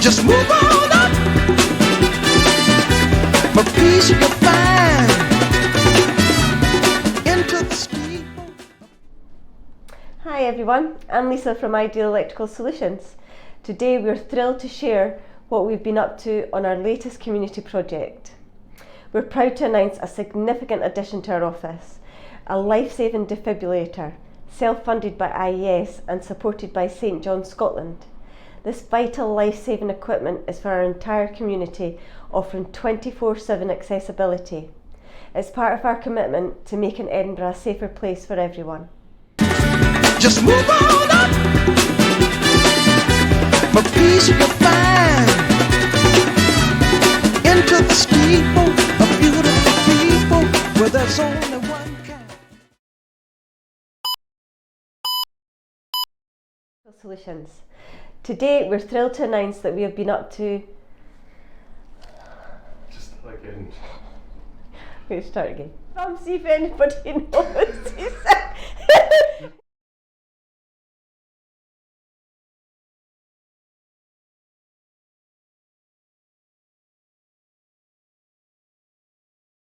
Just move on up. For peace you can find into the steeple. Hi everyone, I'm Lisa from Ideal Electrical Solutions. Today we're thrilled to share what we've been up to on our latest community project. We're proud to announce a significant addition to our office, a life-saving defibrillator, self-funded by IES and supported by St John Scotland. This vital life-saving equipment is for our entire community, offering 24/7 accessibility. It's part of our commitment to making Edinburgh a safer place for everyone. Just move on up. For peace you can find into the steeple of beautiful people where there's only one kind. Solutions. Today we're thrilled to announce that we have been up to... Just like in... Let's start again. See if anybody knows.